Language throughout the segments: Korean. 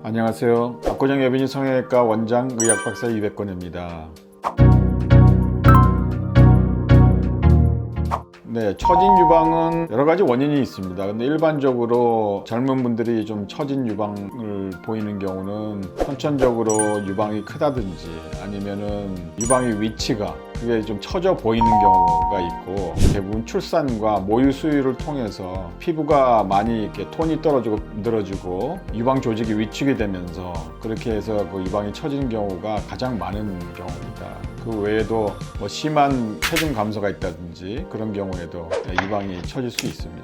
안녕하세요. 박고정 여빈이 성형외과 원장 의학박사 이백권입니다. 네, 처진 유방은 여러 가지 원인이 있습니다. 근데 일반적으로 젊은 분들이 좀 처진 유방을 보이는 경우는 선천적으로 유방이 크다든지 아니면은 유방의 위치가 그게 좀 처져 보이는 경우가 있고, 대부분 출산과 모유 수유를 통해서 피부가 많이 이렇게 톤이 떨어지고 늘어지고 유방 조직이 위축이 되면서 그렇게 해서 그 유방이 처지는 경우가 가장 많은 경우입니다. 그 외에도 뭐 심한 체중 감소가 있다든지 그런 경우에도 유방이 처질 수 있습니다.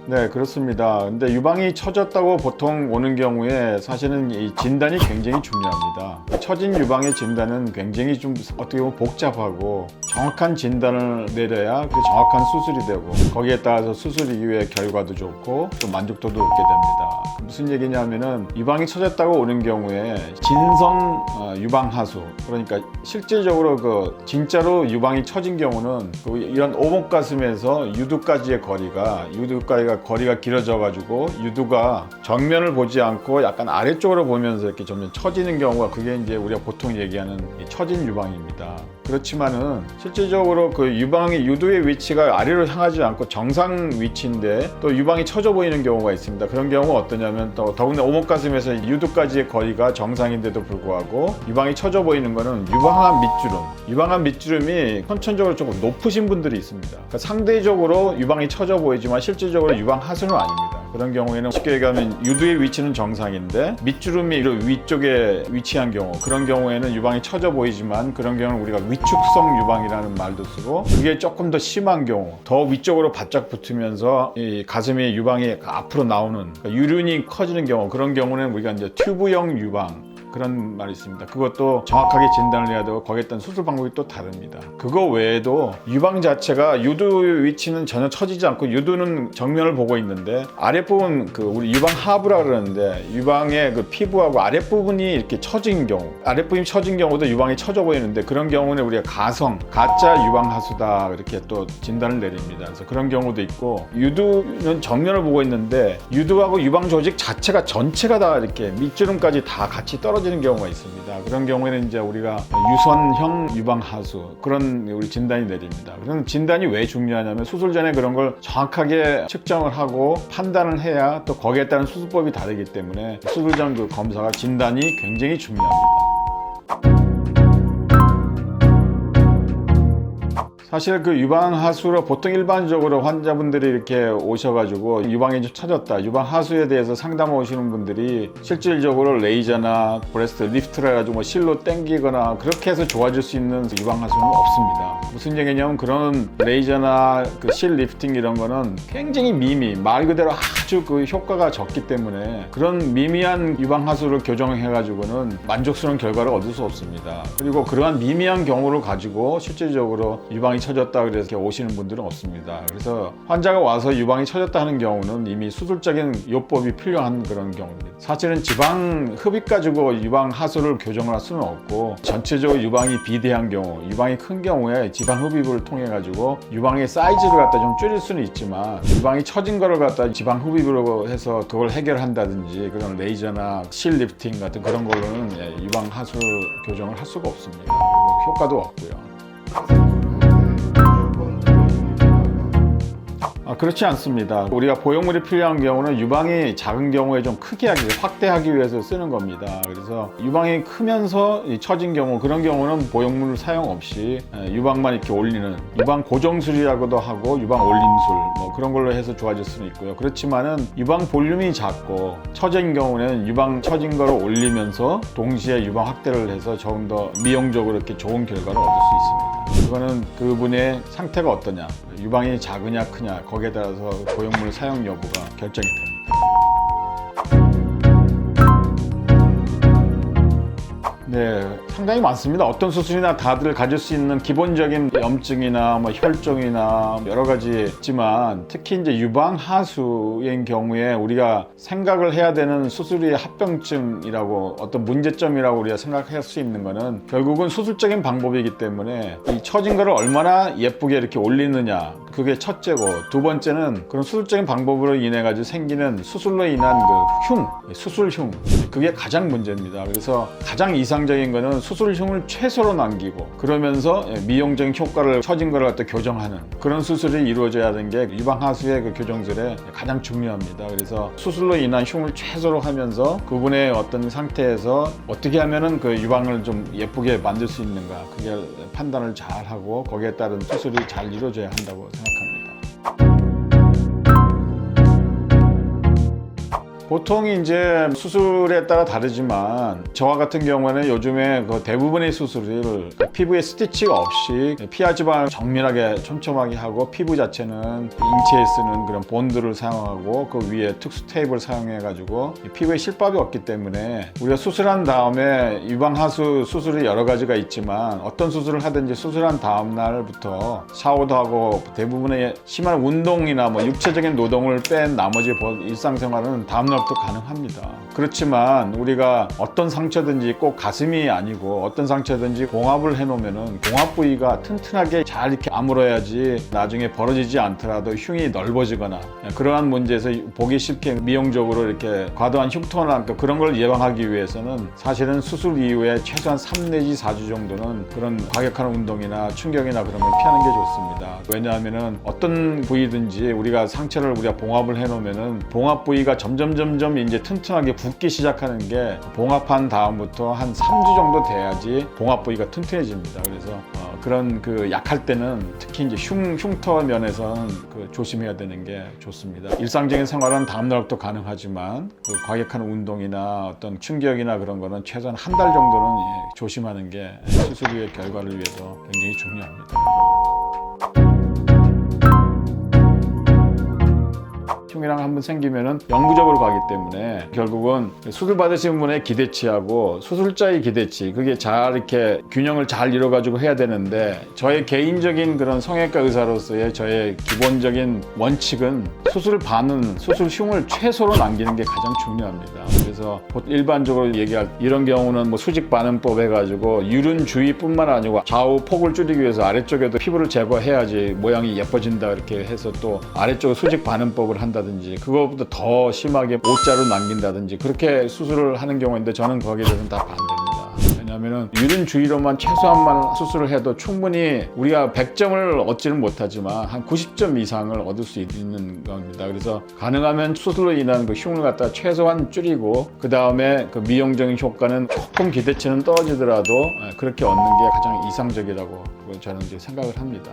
네, 그렇습니다. 근데 유방이 처졌다고 보통 오는 경우에 사실은 이 진단이 굉장히 중요합니다. 처진 유방의 진단은 굉장히 좀 어떻게 보면 복잡하고 정확한 진단을 내려야 그 정확한 수술이 되고 거기에 따라서 수술 이후의 결과도 좋고 또 만족도도 얻게 됩니다. 무슨 얘기냐면은 유방이 처졌다고 오는 경우에 진성 유방 하수, 그러니까 실질적으로 그 진짜로 유방이 처진 경우는 이런 오목가슴에서 유두까지의 거리가 길어져 가지고 유두가 정면을 보지 않고 약간 아래쪽으로 보면서 이렇게 점점 처지는 경우가, 그게 이제 우리가 보통 얘기하는 처진 유방입니다. 그렇지만은 실질적으로 그 유방의 유두의 위치가 아래로 향하지 않고 정상 위치인데 또 유방이 처져 보이는 경우가 있습니다. 그런 경우가 어떠냐면 또 더군다나 오목가슴에서 유두까지의 거리가 정상인데도 불구하고 유방이 처져 보이는 거는 유방암 밑주름이 선천적으로 조금 높으신 분들이 있습니다. 그러니까 상대적으로 유방이 처져 보이지만 실질적으로 유방 하수는 아닙니다. 그런 경우에는 쉽게 얘기하면 유두의 위치는 정상인데 밑주름이 이런 위쪽에 위치한 경우, 그런 경우에는 유방이 처져 보이지만 그런 경우는 우리가 위축성 유방이라는 말도 쓰고, 그게 조금 더 심한 경우, 더 위쪽으로 바짝 붙으면서 이 가슴이 유방이 앞으로 나오는, 그러니까 유륜이 커지는 경우, 그런 경우는 우리가 이제 튜브형 유방, 그런 말이 있습니다. 그것도 정확하게 진단을 해야 되고 거기에 따른 수술 방법이 또 다릅니다. 그거 외에도 유방 자체가 유두 위치는 전혀 처지지 않고 유두는 정면을 보고 있는데 아랫부분, 그 우리 유방 하부라 그러는데 유방의 그 피부하고 아랫부분이 이렇게 처진 경우, 아랫부분이 처진 경우도 유방이 처져 보이는데 그런 경우는 우리가 가짜 유방 하수다 이렇게 또 진단을 내립니다. 그래서 그런 경우도 있고, 유두는 정면을 보고 있는데 유두하고 유방 조직 자체가 전체가 다 이렇게 밑주름까지 다 같이 떨어지는 경우가 있습니다. 그런 경우에는 이제 우리가 유선형 유방 하수, 그런 우리 진단이 내립니다. 그런 진단이 왜 중요하냐면 수술 전에 그런 걸 정확하게 측정을 하고 판단을 해야 또 거기에 따른 수술법이 다르기 때문에 수술 전 그 검사가 진단이 굉장히 중요합니다. 사실 그 유방 하수로 보통 일반적으로 환자분들이 이렇게 오셔가지고 유방이 좀 처졌다, 유방 하수에 대해서 상담 오시는 분들이 실질적으로 레이저나 브레스트 리프트를 해가지고 뭐 실로 당기거나 그렇게 해서 좋아질 수 있는 유방 하수는 없습니다. 무슨 얘기냐면 그런 레이저나 그 실 리프팅 이런 거는 굉장히 말 그대로 아주 그 효과가 적기 때문에 그런 미미한 유방 하수를 교정해가지고는 만족스러운 결과를 얻을 수 없습니다. 그리고 그러한 미미한 경우를 가지고 실질적으로 유방이 처졌다 그래서 이렇게 오시는 분들은 없습니다. 그래서 환자가 와서 유방이 처졌다 하는 경우는 이미 수술적인 요법이 필요한 그런 경우입니다. 사실은 지방 흡입 가지고 유방 하수를 교정을 할 수는 없고, 전체적으로 유방이 비대한 경우, 유방이 큰 경우에 지방 흡입을 통해 가지고 유방의 사이즈를 갖다 좀 줄일 수는 있지만 유방이 처진 거를 갖다 지방 흡입으로 해서 그걸 해결한다든지 그런 레이저나 실 리프팅 같은 그런 걸로는 유방 하수 교정을 할 수가 없습니다. 효과도 없고요. 그렇지 않습니다. 우리가 보형물이 필요한 경우는 유방이 작은 경우에 좀 크게 확대하기 위해서 쓰는 겁니다. 그래서 유방이 크면서 처진 경우, 그런 경우는 보형물 사용 없이 유방만 이렇게 올리는 유방 고정술이라고도 하고 유방 올림술 뭐 그런 걸로 해서 좋아질 수는 있고요. 그렇지만은 유방 볼륨이 작고 처진 경우는 유방 처진 거를 올리면서 동시에 유방 확대를 해서 조금 더 미용적으로 이렇게 좋은 결과를 얻을 수 있습니다. 그거는 그분의 상태가 어떠냐, 유방이 작으냐 크냐, 거기에 따라서 보형물 사용 여부가 결정이 됩니다. 네, 상당히 많습니다. 어떤 수술이나 다들 가질 수 있는 기본적인 염증이나 뭐 혈종이나 여러 가지 있지만, 특히 이제 유방하수인 경우에 우리가 생각을 해야 되는 수술의 합병증이라고, 어떤 문제점이라고 우리가 생각할 수 있는 거는 결국은 수술적인 방법이기 때문에 이 처진 거를 얼마나 예쁘게 이렇게 올리느냐, 그게 첫째고, 두 번째는 그런 수술적인 방법으로 인해 가지고 생기는 수술로 인한 그 수술흉, 그게 가장 문제입니다. 그래서 가장 이상적인 거는 수술흉을 최소로 남기고, 그러면서 미용적인 효과를, 처진 거를 갖다 교정하는 그런 수술이 이루어져야 하는 게 유방하수의 그 교정술에 가장 중요합니다. 그래서 수술로 인한 흉을 최소로 하면서 그분의 어떤 상태에서 어떻게 하면은 그 유방을 좀 예쁘게 만들 수 있는가, 그게 판단을 잘 하고 거기에 따른 수술이 잘 이루어져야 한다고 생각합니다. 보통 이제 수술에 따라 다르지만, 저와 같은 경우에는 요즘에 그 대부분의 수술을 피부에 스티치가 없이 피하 지방을 정밀하게 촘촘하게 하고, 피부 자체는 인체에 쓰는 그런 본드를 사용하고 그 위에 특수 테이프를 사용해 가지고 피부에 실밥이 없기 때문에, 우리가 수술한 다음에 유방하수 수술이 여러 가지가 있지만, 어떤 수술을 하든지 수술한 다음 날부터 샤워도 하고 대부분의 심한 운동이나 뭐 육체적인 노동을 뺀 나머지 일상생활은 다음 날 도 가능합니다. 그렇지만 우리가 어떤 상처든지 꼭 가슴이 아니고 어떤 상처든지 봉합을 해놓으면은 봉합 부위가 튼튼하게 잘 이렇게 아물어야지 나중에 벌어지지 않더라도 흉이 넓어지거나 그러한 문제에서 보기 싫게 미용적으로 이렇게 과도한 흉터나 그런 걸 예방하기 위해서는 사실은 수술 이후에 최소한 3 내지 4주 정도는 그런 과격한 운동이나 충격이나 그런 걸 피하는 게 좋습니다. 왜냐하면은 어떤 부위든지 우리가 상처를 우리가 봉합을 해놓으면은 봉합 부위가 점점 이제 튼튼하게 붓기 시작하는 게 봉합한 다음부터 한 3주 정도 돼야지 봉합 부위가 튼튼해집니다. 그래서 그런 그 약할 때는 특히 이제 흉터 면에서는 그 조심해야 되는 게 좋습니다. 일상적인 생활은 다음 날부터 가능하지만 그 과격한 운동이나 어떤 충격이나 그런 거는 최소한 한 달 정도는 조심하는 게 수술 후의 결과를 위해서 굉장히 중요합니다. 흉이랑 한번 생기면은 영구적으로 가기 때문에 결국은 수술 받으신 분의 기대치하고 수술자의 기대치, 그게 잘 이렇게 균형을 잘 이뤄가지고 해야 되는데, 저의 개인적인 그런 성형외과 의사로서의 저의 기본적인 원칙은 수술 반은 수술 흉을 최소로 남기는 게 가장 중요합니다. 그래서 일반적으로 얘기할 이런 경우는 뭐 수직 반응법 해가지고 유륜 주위뿐만 아니고 좌우 폭을 줄이기 위해서 아래쪽에도 피부를 제거해야지 모양이 예뻐진다 이렇게 해서 또 아래쪽에 수직 반응법을 한다든지, 그거보다 더 심하게 O자로 남긴다든지 그렇게 수술을 하는 경우인데, 저는 거기에 대해서는 다 반대입니다. 왜냐하면 유륜 주위로만 최소한만 수술을 해도 충분히 우리가 100점을 얻지는 못하지만 한 90점 이상을 얻을 수 있는 겁니다. 그래서 가능하면 수술로 인한 그 흉을 갖다 최소한 줄이고, 그 다음에 그 미용적인 효과는 조금 기대치는 떨어지더라도 그렇게 얻는 게 가장 이상적이라고 저는 이제 생각을 합니다.